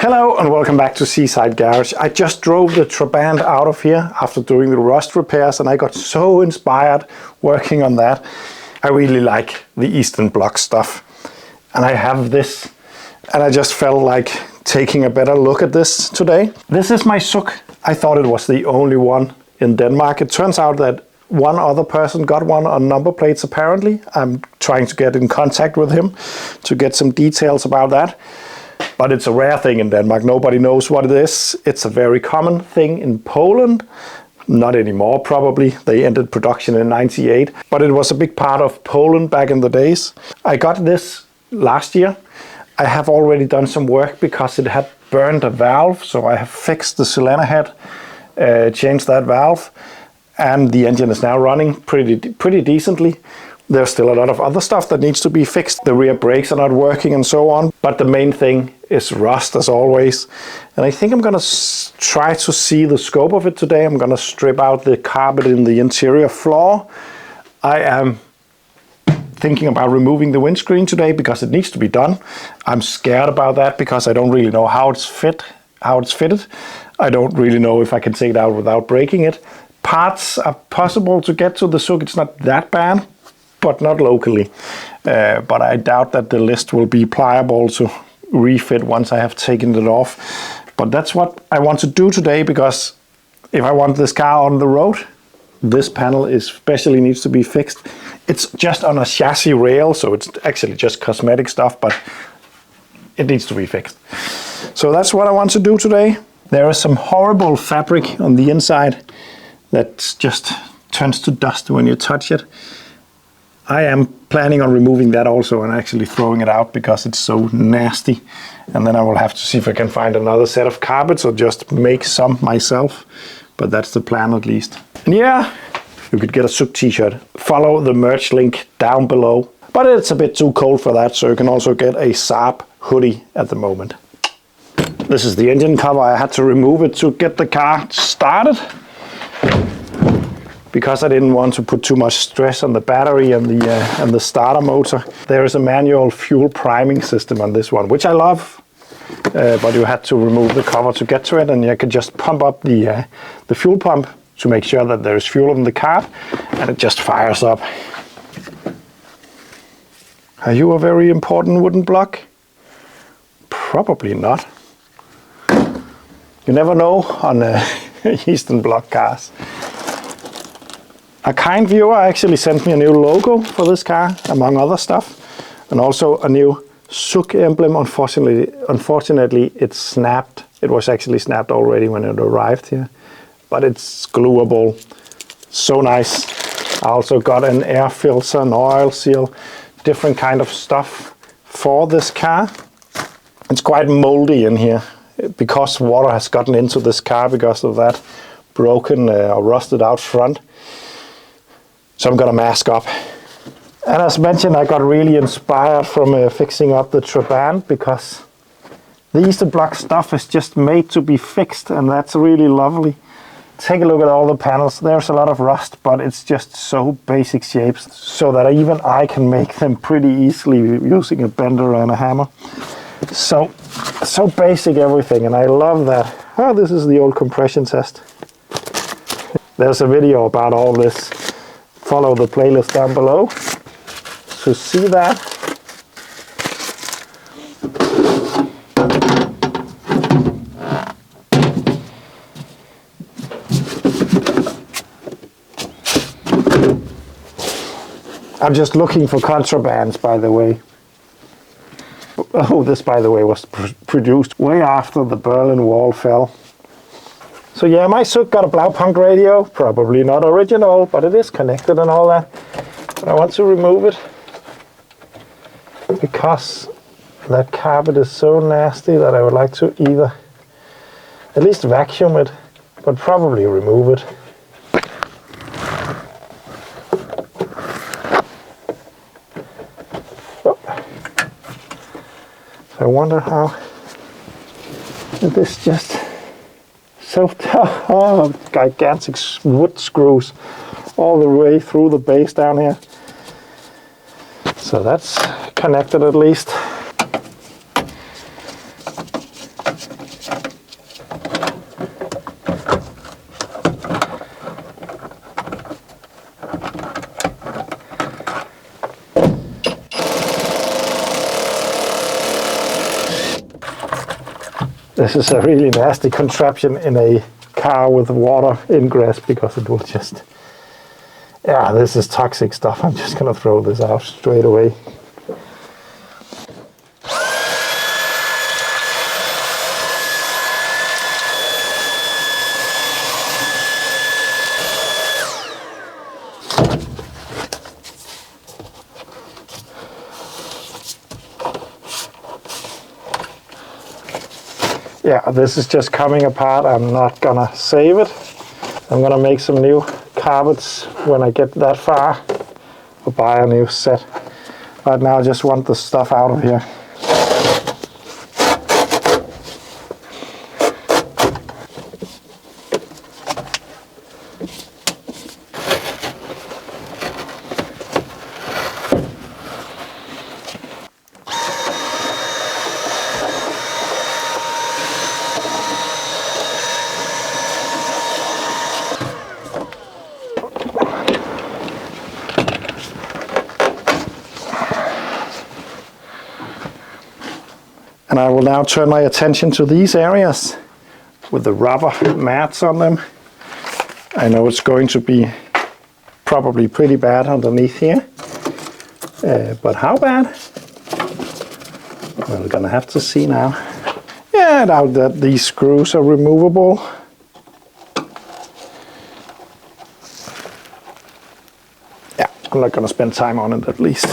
Hello and welcome back to Seaside Garage. I just drove the Trabant out of here after doing the rust repairs and I got so inspired working on that. I really like the Eastern Bloc stuff. And I have this and I just felt like taking a better look at this today. This is my ZUK. I thought it was the only one in Denmark. It turns out that one other person got one on number plates apparently. I'm trying to get in contact with him to get some details about that. But it's a rare thing in Denmark. Nobody knows what it is. It's a very common thing in Poland. Not anymore, probably. They ended production in '98. But it was a big part of Poland back in the days. I got this last year. I have already done some work because it had burned a valve. So I have fixed the cylinder head, changed that valve. And the engine is now running pretty decently. There's still a lot of other stuff that needs to be fixed. The rear brakes are not working and so on. But the main thing is rust as always. And I think I'm gonna try to see the scope of it today. I'm gonna strip out the carpet in the interior floor. I am thinking about removing the windscreen today because it needs to be done. I'm scared about that because I don't really know how it's fitted. I don't really know if I can take it out without breaking it. Parts are possible to get to the ZUK. It's not that bad, but not locally. But I doubt that the list will be pliable to refit once I have taken it off. But that's what I want to do today, because if I want this car on the road, this panel especially needs to be fixed. It's just on a chassis rail, so it's actually just cosmetic stuff, but it needs to be fixed. So that's what I want to do today. There is some horrible fabric on the inside that just turns to dust when you touch it. I am planning on removing that also and actually throwing it out because it's so nasty. And then I will have to see if I can find another set of carpets or just make some myself. But that's the plan at least. And yeah, you could get a ZUK t-shirt. Follow the merch link down below. But it's a bit too cold for that, so you can also get a Saab hoodie at the moment. This is the engine cover. I had to remove it to get the car started, because I didn't want to put too much stress on the battery and the starter motor. There is a manual fuel priming system on this one, which I love, but you had to remove the cover to get to it, and you can just pump up the fuel pump to make sure that there is fuel in the car, and it just fires up. Are you a very important wooden block? Probably not. You never know on Eastern Bloc cars. A kind viewer actually sent me a new logo for this car, among other stuff, and also a new ZUK emblem. Unfortunately, it's snapped. It was actually snapped already when it arrived here, but it's gluable. So nice. I also got an air filter, an oil seal, different kind of stuff for this car. It's quite moldy in here because water has gotten into this car because of that broken or rusted out front. So I'm gonna mask up. And as mentioned, I got really inspired from fixing up the Trabant, because the Eastern Bloc stuff is just made to be fixed, and that's really lovely. Take a look at all the panels. There's a lot of rust, but it's just so basic shapes so that even I can make them pretty easily using a bender and a hammer. So basic everything, and I love that. Oh, this is the old compression test. There's a video about all this. Follow the playlist down below to see that. I'm just looking for contrabands, by the way. Oh, this, by the way, was produced way after the Berlin Wall fell. So yeah, my ZUK got a Blaupunkt radio, probably not original, but it is connected and all that. But I want to remove it because that carpet is so nasty that I would like to either at least vacuum it, but probably remove it. Oh. So I wonder how this just gigantic wood screws all the way through the base down here. So that's connected at least. This is a really nasty contraption in a car with water ingress, because it will just... Yeah, this is toxic stuff. I'm just gonna throw this out straight away. Yeah, this is just coming apart. I'm not gonna save it. I'm gonna make some new carpets when I get that far, or buy a new set. Right now I just want the stuff out of here. And I will now turn my attention to these areas with the rubber mats on them. I know it's going to be probably pretty bad underneath here, but how bad? Well, we're gonna have to see now. Yeah, I doubt that these screws are removable. Yeah, I'm not gonna spend time on it at least.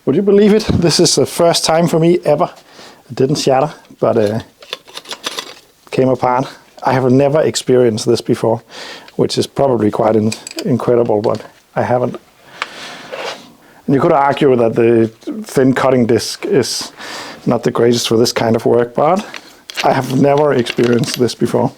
Would you believe it? This is the first time for me ever. It didn't shatter, but came apart. I have never experienced this before, which is probably quite incredible, but I haven't. And you could argue that the thin cutting disc is not the greatest for this kind of work, but I have never experienced this before.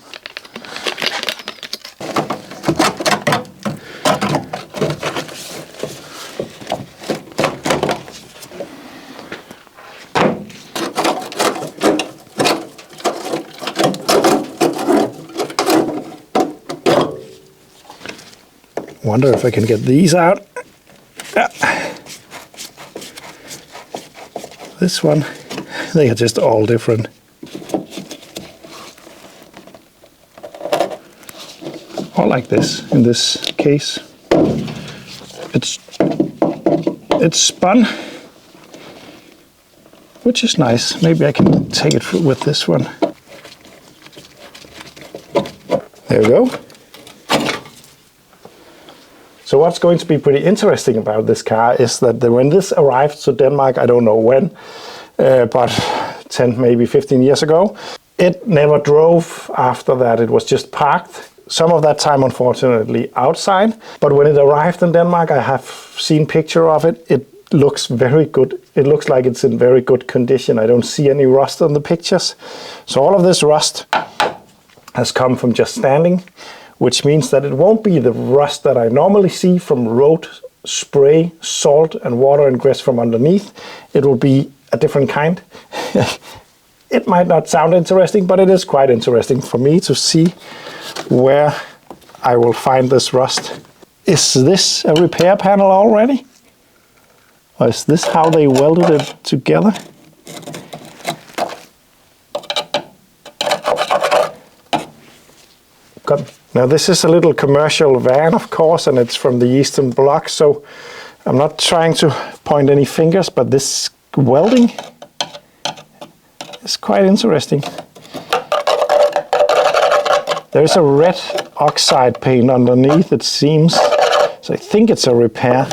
Wonder if I can get these out. Yeah. This one, they are just all different. Or like this, in this case. It's spun, which is nice. Maybe I can take it with this one. There we go. So what's going to be pretty interesting about this car is that when this arrived to Denmark, I don't know when, but 10, maybe 15 years ago, it never drove after that. It was just parked. Some of that time, unfortunately, outside. But when it arrived in Denmark, I have seen picture of it. It looks very good. It looks like it's in very good condition. I don't see any rust on the pictures. So all of this rust has come from just standing, which means that it won't be the rust that I normally see from road spray, salt and water ingress from underneath. It will be a different kind. It might not sound interesting, but it is quite interesting for me to see where I will find this rust. Is this a repair panel already? Or is this how they welded it together? Come. Now this is a little commercial van, of course, and it's from the Eastern Bloc, so I'm not trying to point any fingers, but this welding is quite interesting. There's a red oxide paint underneath, it seems, so I think it's a repair.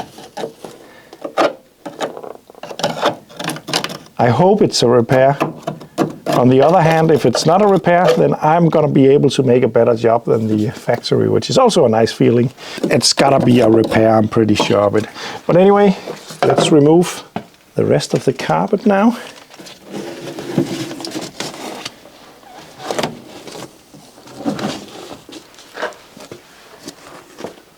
I hope it's a repair. On the other hand, if it's not a repair, then I'm gonna be able to make a better job than the factory, which is also a nice feeling. It's gotta be a repair, I'm pretty sure of it. But anyway, let's remove the rest of the carpet now.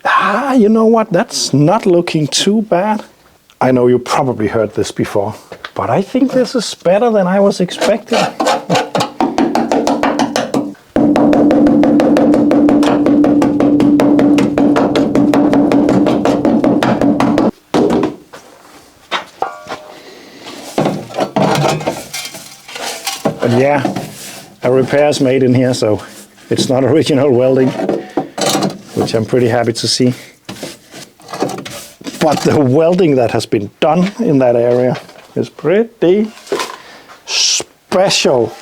Ah, you know what? That's not looking too bad. I know you probably heard this before, but I think this is better than I was expecting. yeah, a repair is made in here, so it's not original welding, which I'm pretty happy to see. But the welding that has been done in that area is pretty special.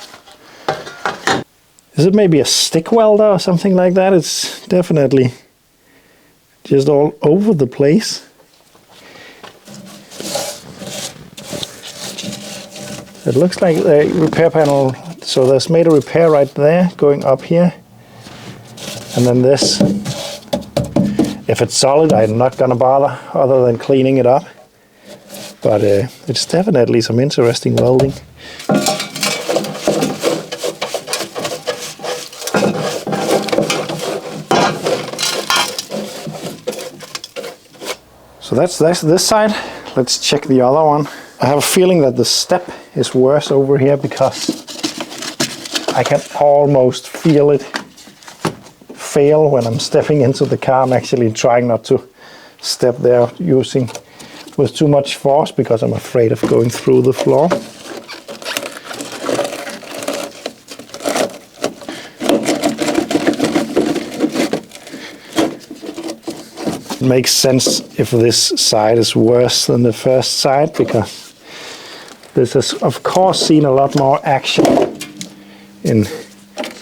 Is it maybe a stick welder or something like that? It's definitely just all over the place. It looks like the repair panel, so there's made a repair right there going up here. And then this, if it's solid, I'm not gonna bother other than cleaning it up. But it's definitely some interesting welding. So that's this side. Let's check the other one. I have a feeling that the step is worse over here because I can almost feel it fail when I'm stepping into the car. I'm actually trying not to step there using with too much force because I'm afraid of going through the floor. It makes sense if this side is worse than the first side because this has of course seen a lot more action in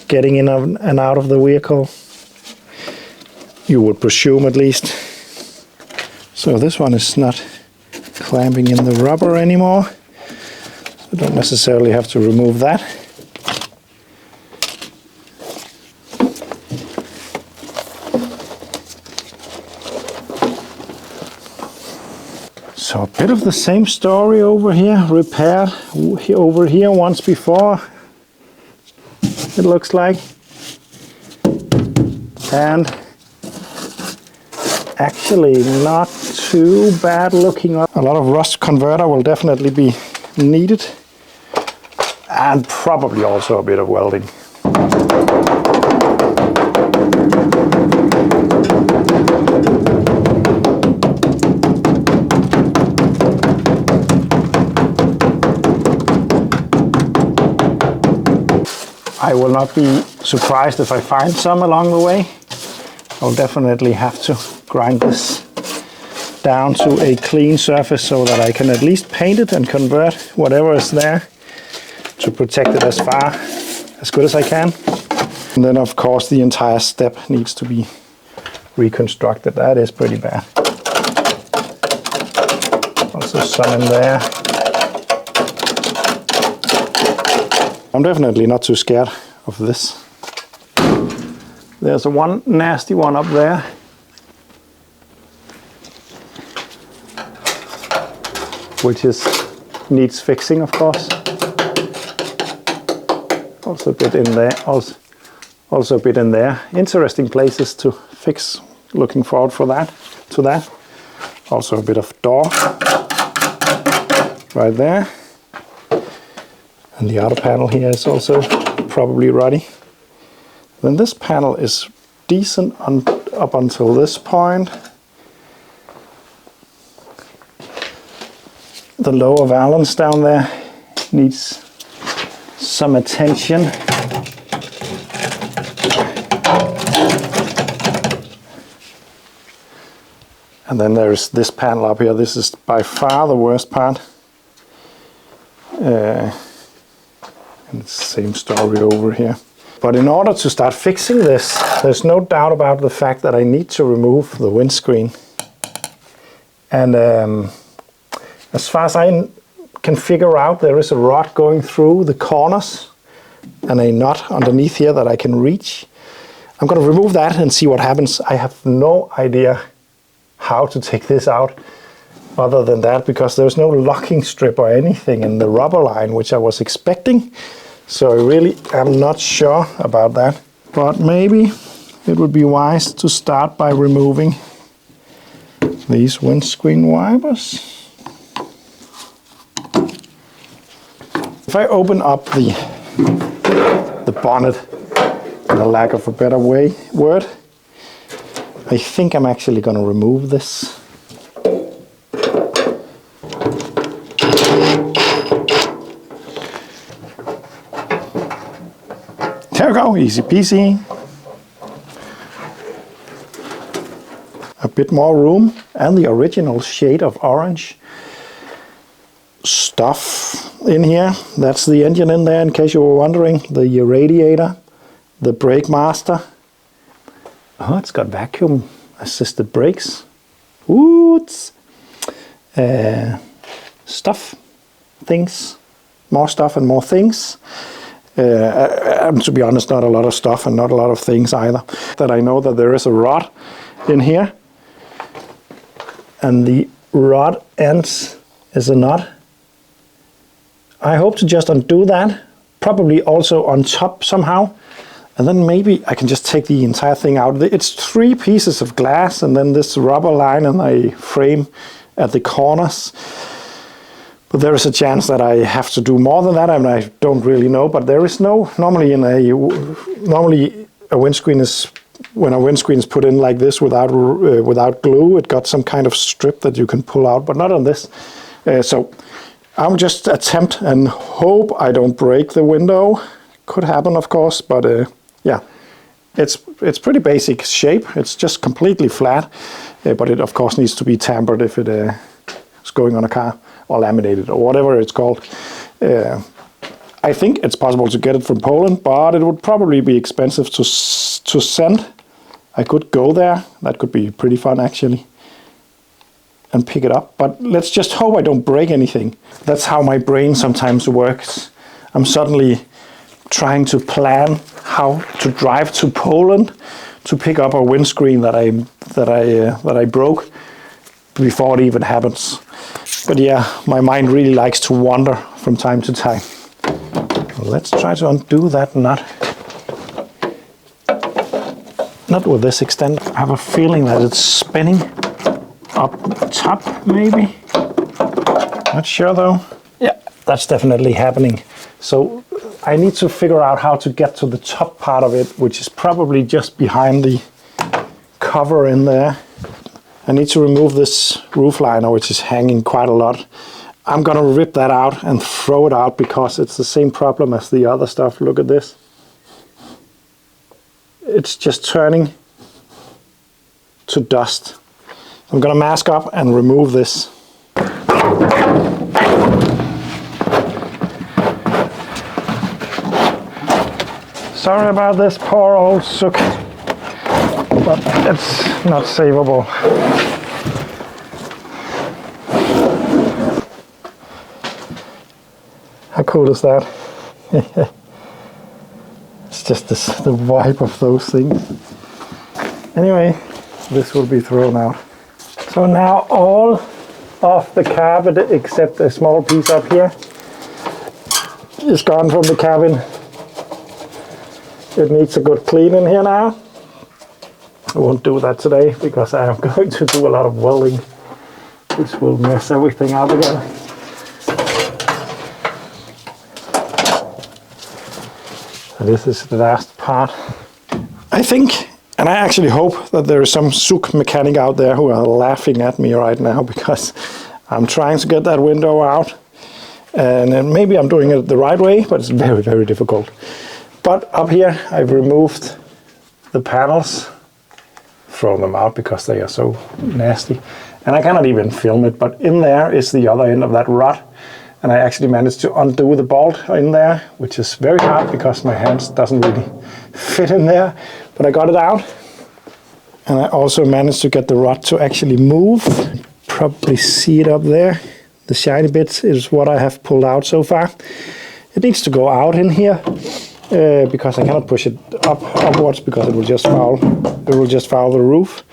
getting in and out of the vehicle. You would presume at least. So this one is not clamping in the rubber anymore. I don't necessarily have to remove that. So a bit of the same story over here, repaired over here once before, it looks like. And actually not too bad looking. A lot of rust converter will definitely be needed, and probably also a bit of welding. I will not be surprised if I find some along the way. I'll definitely have to grind this down to a clean surface so that I can at least paint it and convert whatever is there to protect it as good as I can. And then of course the entire step needs to be reconstructed. That is pretty bad. Also some in there. I'm definitely not too scared of this. There's one nasty one up there. Which needs fixing, of course. Also a bit in there. Also a bit in there. Interesting places to fix. Looking forward to that. Also a bit of door right there. And the outer panel here is also probably ruddy. Then this panel is decent up until this point. The lower valance down there needs some attention. And then there's this panel up here. This is by far the worst part. And it's the same story over here. But in order to start fixing this, there's no doubt about the fact that I need to remove the windscreen. And as far as I can figure out, there is a rod going through the corners and a nut underneath here that I can reach. I'm going to remove that and see what happens. I have no idea how to take this out other than that, because there's no locking strip or anything in the rubber line, which I was expecting. So I really am not sure about that. But maybe it would be wise to start by removing these windscreen wipers. If I open up the bonnet, for the lack of a better word, I think I'm actually going to remove this. There we go, easy peasy. A bit more room and the original shade of orange. Stuff in here. That's the engine in there, in case you were wondering. The radiator, the brake master. Oh, it's got vacuum assisted brakes. Ooh, stuff, things, more stuff and more things. And to be honest, not a lot of stuff and not a lot of things either. That I know that there is a rod in here, and the rod ends is a nut. I hope to just undo that, probably also on top somehow, and then maybe I can just take the entire thing out. It's 3 pieces of glass and then this rubber line and a frame at the corners. But there is a chance that I have to do more than that. I mean, I don't really know, but there is no, normally a windscreen is, when a windscreen is put in like this without glue, it got some kind of strip that you can pull out, but not on this. So I'll just attempt and hope I don't break the window. Could happen, of course, but yeah, it's pretty basic shape. It's just completely flat, but it of course needs to be tampered if it is going on a car, or laminated, or whatever it's called. I think it's possible to get it from Poland, but it would probably be expensive to send. I could go there. That could be pretty fun, actually, and pick it up. But let's just hope I don't break anything. That's how my brain sometimes works. I'm suddenly trying to plan how to drive to Poland to pick up a windscreen that I broke before it even happens. But yeah, my mind really likes to wander from time to time. Let's try to undo that nut. Not with this extent. I have a feeling that it's spinning up top, maybe. Not sure though. Yeah, that's definitely happening. So I need to figure out how to get to the top part of it, which is probably just behind the cover in there. I need to remove this roof liner, which is hanging quite a lot. I'm gonna rip that out and throw it out because it's the same problem as the other stuff. Look at this. It's just turning to dust. I'm gonna mask up and remove this. Sorry about this poor old ZUK, but it's not savable. How cool is that? It's just the vibe of those things. Anyway, this will be thrown out. So now all of the carpet except a small piece up here is gone from the cabin. It needs a good clean in here now. I won't do that today because I am going to do a lot of welding, which will mess everything up again. So this is the last part. I think, and I actually hope that there is some ZUK mechanic out there who are laughing at me right now because I'm trying to get that window out. And maybe I'm doing it the right way, but it's very, very difficult. But up here, I've removed the panels, thrown them out because they are so nasty. And I cannot even film it, but in there is the other end of that rod. And I actually managed to undo the bolt in there, which is very hard because my hands doesn't really fit in there. But I got it out. And I also managed to get the rod to actually move. Probably see it up there. The shiny bits is what I have pulled out so far. It needs to go out in here. Because I cannot push it upwards because it will just foul the roof,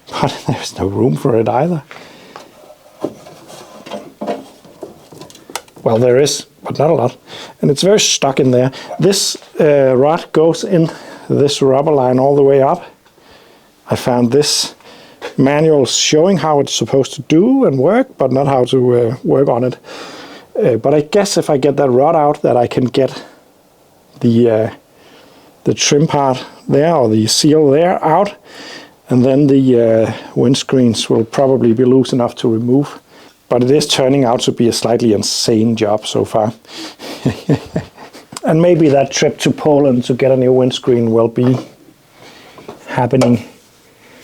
but there's no room for it either. Well, there is, but not a lot, and it's very stuck in there. This rod goes in this rubber line all the way up. I found this manual showing how it's supposed to do and work, but not how to work on it. But I guess if I get that rod out, that I can get the trim part there, or the seal there, out, and then the windscreens will probably be loose enough to remove. But it is turning out to be a slightly insane job so far. And maybe that trip to Poland to get a new windscreen will be happening,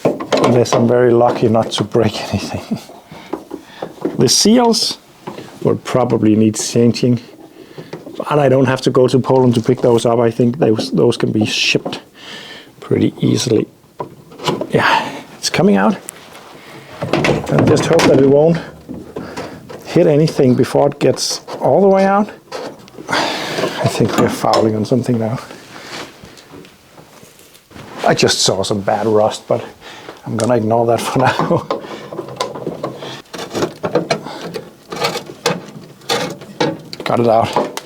unless I'm very lucky not to break anything. The seals will probably need changing, but I don't have to go to Poland to pick those up. I think those can be shipped pretty easily. Yeah, it's coming out. I just hope that it won't hit anything before it gets all the way out. I think we're fouling on something now. I just saw some bad rust, but I'm gonna ignore that for now. Got it out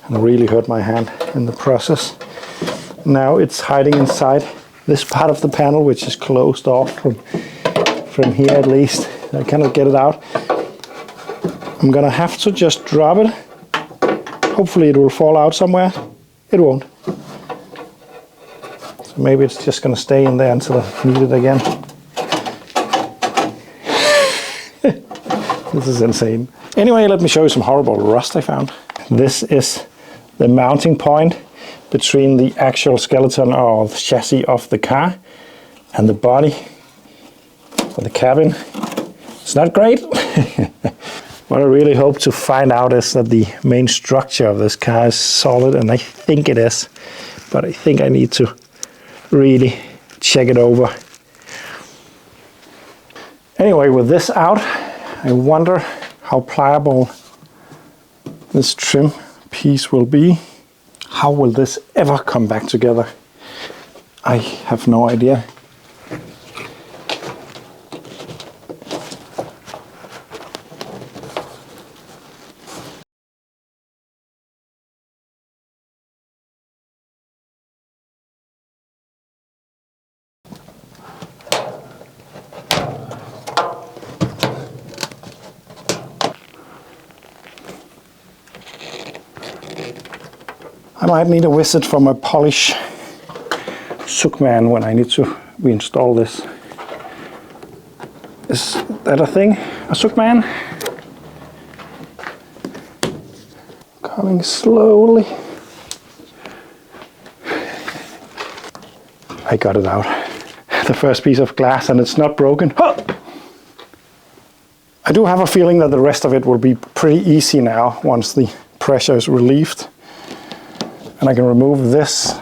and really hurt my hand in the process. Now it's hiding inside this part of the panel, which is closed off from here at least. I cannot get it out. I'm gonna have to just drop it. Hopefully it will fall out somewhere. It won't. So maybe it's just gonna stay in there until I need it again. This is insane. Anyway, let me show you some horrible rust I found. This is the mounting point between the actual skeleton or the chassis of the car and the body for the cabin. It's not great. What I really hope to find out is that the main structure of this car is solid, and I think it is, but I think I need to really check it over. Anyway, with this out, I wonder how pliable this trim piece will be. How will this ever come back together? I have no idea. I might need a visit from a polish ZUK man when I need to reinstall this. Is that a thing? A ZUK man? Coming slowly. I got it out. The first piece of glass, and it's not broken. Oh! I do have a feeling that the rest of it will be pretty easy now once the pressure is relieved. And I can remove this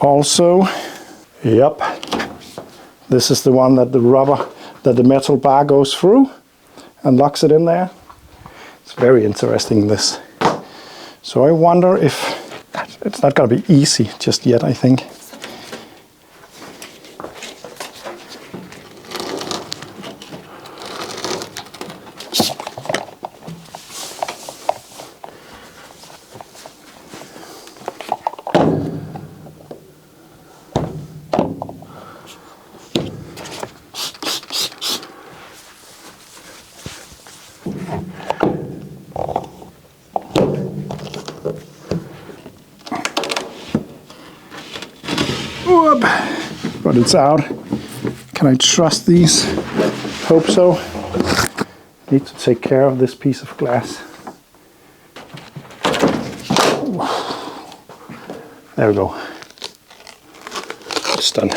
also. Yep. This is the one that the metal bar goes through and locks it in there. It's very interesting, this. So I wonder if it's not going to be easy just yet, I think. But it's out. Can I trust these? Hope so. Need to take care of this piece of glass. There we go. It's done.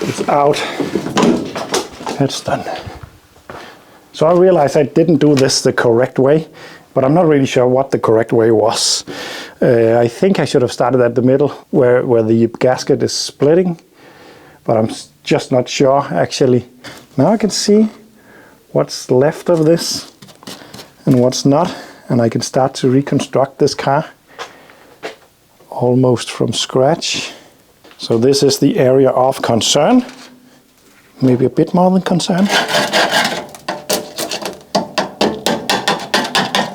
It's out. It's done. So I realized I didn't do this the correct way, but I'm not really sure what the correct way was. I think I should have started at the middle where the gasket is splitting, but I'm just not sure actually. Now I can see what's left of this and what's not, and I can start to reconstruct this car almost from scratch. So this is the area of concern, maybe a bit more than concern.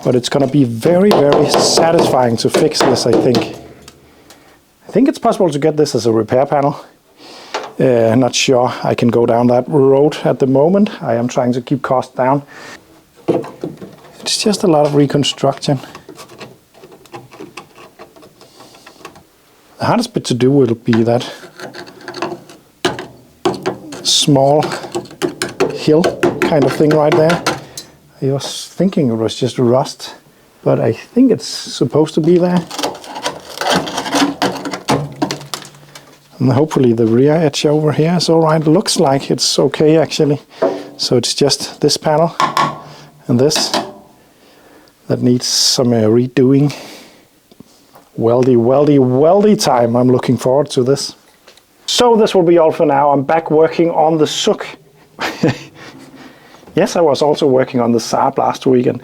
But it's going to be very, very satisfying to fix this, I think. I think it's possible to get this as a repair panel. Not sure I can go down that road at the moment. I am trying to keep costs down. It's just a lot of reconstruction. The hardest bit to do will be that small hill kind of thing right there. I was thinking it was just rust, but I think it's supposed to be there. And hopefully the rear edge over here is all right. Looks like it's okay actually. So it's just this panel and this that needs some redoing. Weldy time. I'm looking forward to this. So this will be all for now. I'm back working on the ZUK. Yes, I was also working on the Saab last week, and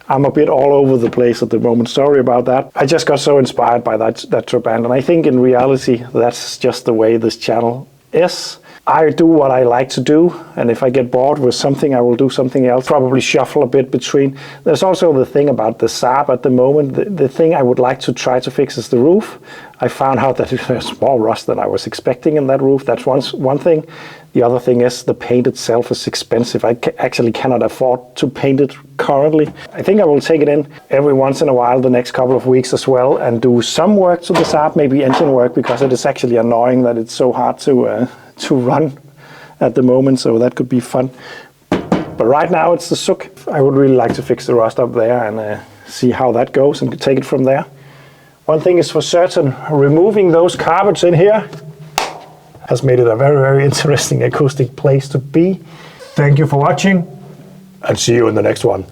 I'm a bit all over the place at the moment. Sorry about that. I just got so inspired by that Trabant, and I think in reality that's just the way this channel is. I do what I like to do, and if I get bored with something, I will do something else. Probably shuffle a bit between. There's also the thing about the Saab at the moment. The thing I would like to try to fix is the roof. I found out that there's more rust than I was expecting in that roof. That's one thing. The other thing is the paint itself is expensive. I actually cannot afford to paint it currently. I think I will take it in every once in a while the next couple of weeks as well and do some work to the Saab, maybe engine work, because it is actually annoying that it's so hard to run at the moment, so that could be fun. But right now it's the ZUK. I would really like to fix the rust up there and see how that goes and take it from there. One thing is for certain, removing those carpets in here has made it a very interesting acoustic place to be. Thank you for watching, and see you in the next one.